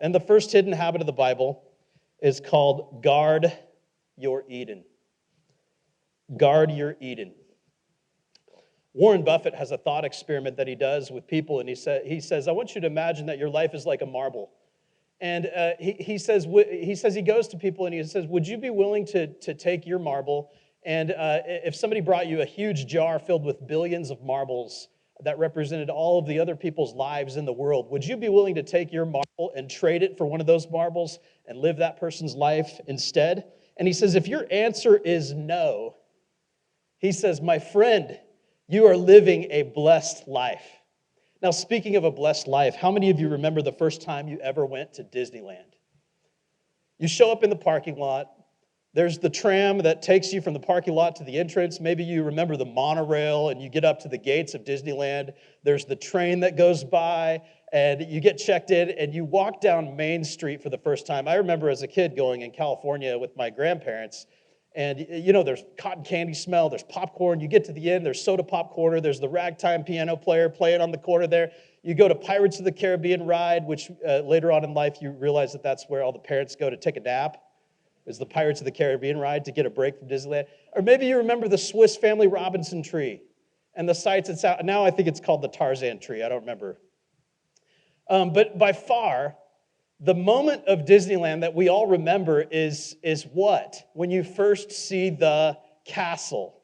And the first hidden habit of the Bible is called guard your Eden. Guard your Eden. Warren Buffett has a thought experiment that he does with people, and he says, I want you to imagine that your life is like a marble. And he says he goes to people and he says, would you be willing to take your marble, and if somebody brought you a huge jar filled with billions of marbles that represented all of the other people's lives in the world, would you be willing to take your marble and trade it for one of those marbles and live that person's life instead? And he says, if your answer is no, he says, my friend, you are living a blessed life. Now, speaking of a blessed life, how many of you remember the first time you ever went to Disneyland? You show up in the parking lot. There's the tram that takes you from the parking lot to the entrance. Maybe you remember the monorail and you get up to the gates of Disneyland. There's the train that goes by and you get checked in and you walk down Main Street for the first time. I remember as a kid going in California with my grandparents, and there's cotton candy smell, there's popcorn. You get to the end, there's soda pop corner, there's the ragtime piano player playing on the corner there. You go to Pirates of the Caribbean ride, which later on in life you realize that that's where all the parents go to take a nap. Is the Pirates of the Caribbean ride to get a break from Disneyland. Or maybe you remember the Swiss Family Robinson tree and the sights and sounds. Now I think it's called the Tarzan tree. I don't remember. But by far, the moment of Disneyland that we all remember is what? When you first see the castle.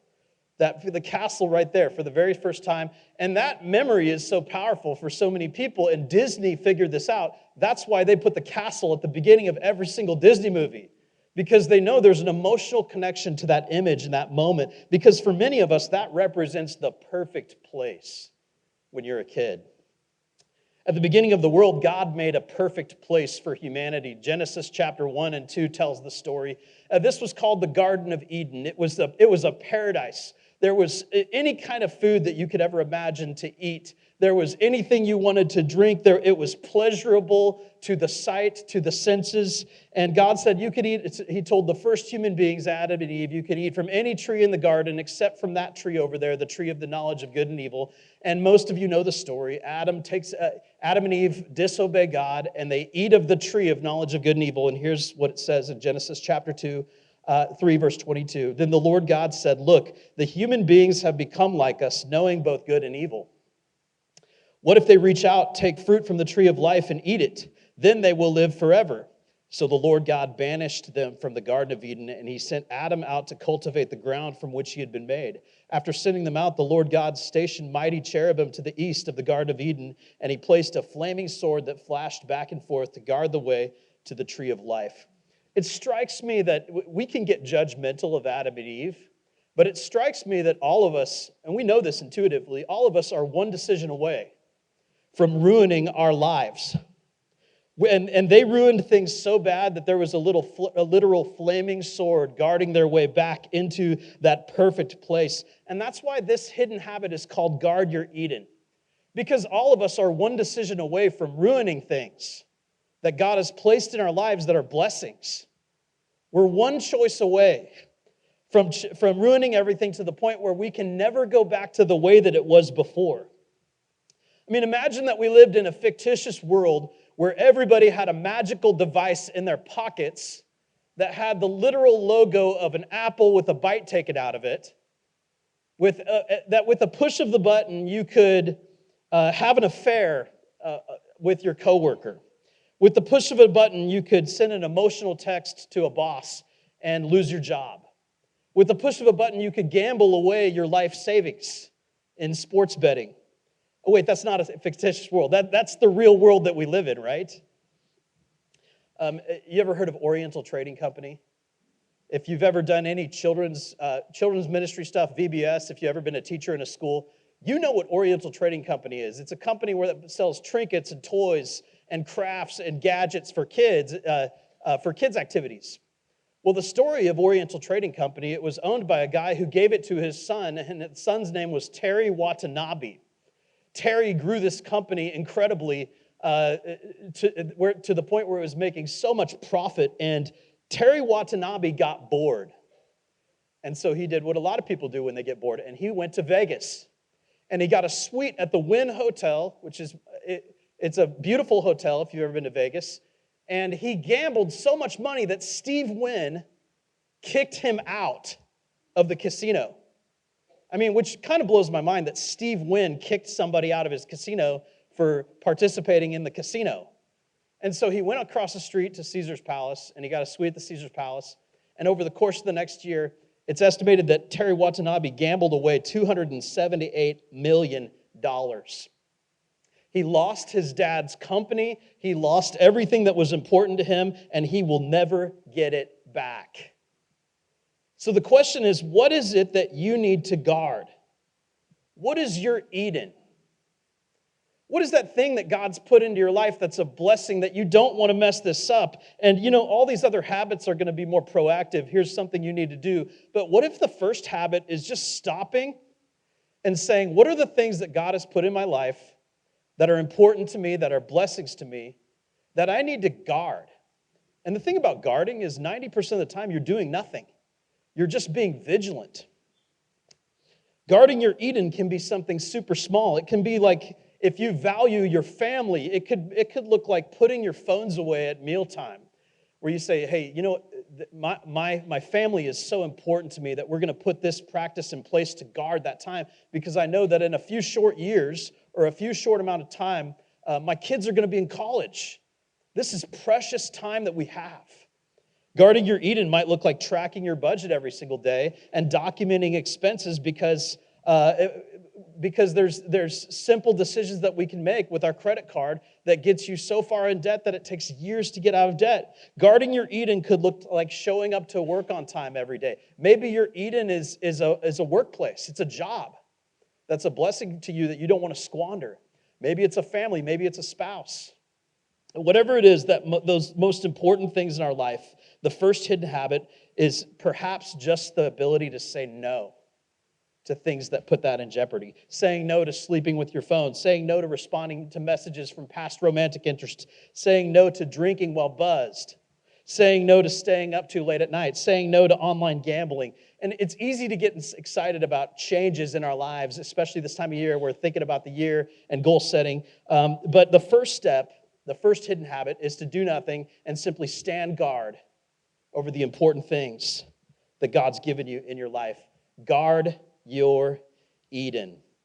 The castle right there for the very first time. And that memory is so powerful for so many people. And Disney figured this out. That's why they put the castle at the beginning of every single Disney movie. Because they know there's an emotional connection to that image and that moment. Because for many of us, that represents the perfect place when you're a kid. At the beginning of the world, God made a perfect place for humanity. Genesis chapter 1 and 2 tells the story. This was called the Garden of Eden. It was a paradise. There was any kind of food that you could ever imagine to eat. There was anything you wanted to drink. It was pleasurable to the sight, to the senses. And God said you could eat. He told the first human beings, Adam and Eve, you could eat from any tree in the garden except from that tree over there, the tree of the knowledge of good and evil. And most of you know the story. Adam and Eve disobey God, and they eat of the tree of knowledge of good and evil. And here's what it says in Genesis chapter 2. 3 verse 22. Then the Lord God said, look, the human beings have become like us, knowing both good and evil. What if they reach out, take fruit from the tree of life and eat it? Then they will live forever. So the Lord God banished them from the Garden of Eden, and he sent Adam out to cultivate the ground from which he had been made. After sending them out, the Lord God stationed mighty cherubim to the east of the Garden of Eden, and he placed a flaming sword that flashed back and forth to guard the way to the tree of life. It strikes me that we can get judgmental of Adam and Eve, but it strikes me that all of us, and we know this intuitively, all of us are one decision away from ruining our lives. And they ruined things so bad that there was a literal flaming sword guarding their way back into that perfect place. And that's why this hidden habit is called Guard Your Eden. Because all of us are one decision away from ruining things that God has placed in our lives that are blessings. We're one choice away from ruining everything to the point where we can never go back to the way that it was before. I mean, imagine that we lived in a fictitious world where everybody had a magical device in their pockets that had the literal logo of an apple with a bite taken out of it, that with a push of the button you could have an affair with your coworker. With the push of a button, you could send an emotional text to a boss and lose your job. With the push of a button, you could gamble away your life savings in sports betting. Oh, wait, that's not a fictitious world. That's the real world that we live in, right? You ever heard of Oriental Trading Company? If you've ever done any children's ministry stuff, VBS, if you've ever been a teacher in a school, you know what Oriental Trading Company is. It's a company that sells trinkets and toys and crafts and gadgets for kids activities. Well, the story of Oriental Trading Company, it was owned by a guy who gave it to his son, and his son's name was Terry Watanabe. Terry grew this company incredibly to the point where it was making so much profit, and Terry Watanabe got bored. And so he did what a lot of people do when they get bored, and he went to Vegas. And he got a suite at the Wynn Hotel, which is... It's a beautiful hotel if you've ever been to Vegas. And he gambled so much money that Steve Wynn kicked him out of the casino. I mean, which kind of blows my mind that Steve Wynn kicked somebody out of his casino for participating in the casino. And so he went across the street to Caesar's Palace, and he got a suite at the Caesar's Palace. And over the course of the next year, it's estimated that Terry Watanabe gambled away $278 million. He lost his dad's company. He lost everything that was important to him, and he will never get it back. So the question is, what is it that you need to guard? What is your Eden? What is that thing that God's put into your life that's a blessing that you don't want to mess this up? And all these other habits are going to be more proactive. Here's something you need to do. But what if the first habit is just stopping and saying, what are the things that God has put in my life that are important to me, that are blessings to me, that I need to guard? And the thing about guarding is 90% of the time you're doing nothing. You're just being vigilant. Guarding your Eden can be something super small. It can be like, if you value your family, it could look like putting your phones away at mealtime, where you say, hey, my family is so important to me that we're going to put this practice in place to guard that time, because I know that in a few short years or a few short amount of time, my kids are going to be in college. This is precious time that we have. Guarding your Eden might look like tracking your budget every single day and documenting expenses, because there's simple decisions that we can make with our credit card that gets you so far in debt that it takes years to get out of debt. Guarding your Eden could look like showing up to work on time every day. Maybe your Eden is a workplace. It's a job that's a blessing to you that you don't want to squander. Maybe it's a family. Maybe it's a spouse. Whatever it is, that those most important things in our life, the first hidden habit is perhaps just the ability to say no to things that put that in jeopardy. Saying no to sleeping with your phone. Saying no to responding to messages from past romantic interests. Saying no to drinking while buzzed. Saying no to staying up too late at night. Saying no to online gambling. And it's easy to get excited about changes in our lives, especially this time of year. We're thinking about the year and goal setting. But the first step, the first hidden habit, is to do nothing and simply stand guard over the important things that God's given you in your life. Guard your Eden.